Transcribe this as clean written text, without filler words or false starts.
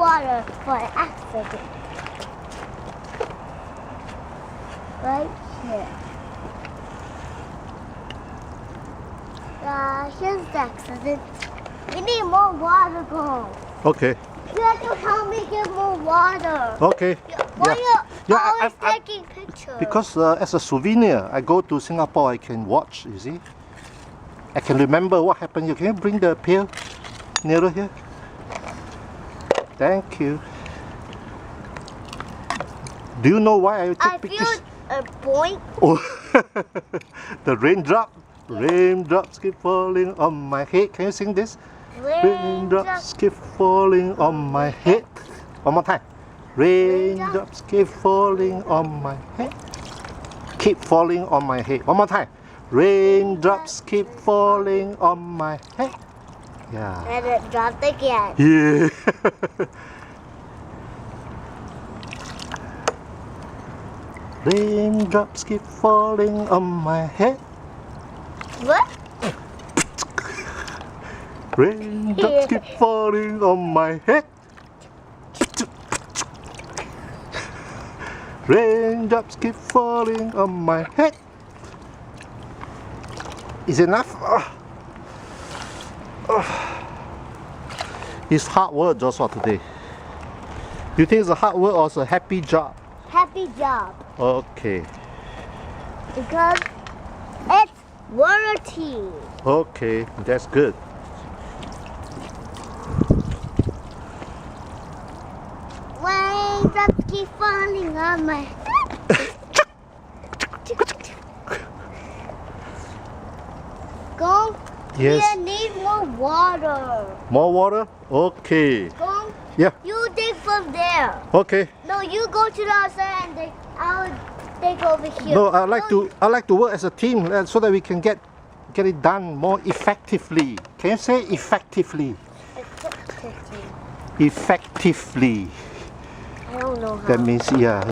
water for an accident. Right here. Here's the accident. We need more water, go. Okay. You have to help me get more water. Okay. Why Yeah, are you always taking pictures? Because as a souvenir, I go to Singapore, I can watch, you see. I can remember what happened here. Can you bring the pail nearer here? Thank you. Do you know why I take pictures? I feel a point. Oh, the raindrops keep falling on my head. Can you sing this? Raindrops keep falling on my head. One more time. Raindrops keep falling on my head. Keep falling on my head. One more time. Raindrops keep falling on my head. Yeah. And it dropped again. Yeah. Raindrops keep falling on my head. What? Raindrops keep falling on my head. Raindrops keep falling on my head. Is enough? It's hard work, Joshua, today. You think it's a hard work or it's a happy job? Happy job. Okay. Because it's water team. Okay, that's good. Raindrops keep falling on my head. Go. Yes. We need more water. More water? Okay. Go. Yeah. You dig from there. Okay. No, you go to the outside and dig. I'll dig over here. No, I like to work as a team so that we can get it done more effectively. Can you say effectively? Effectively. I don't know how. That means yeah.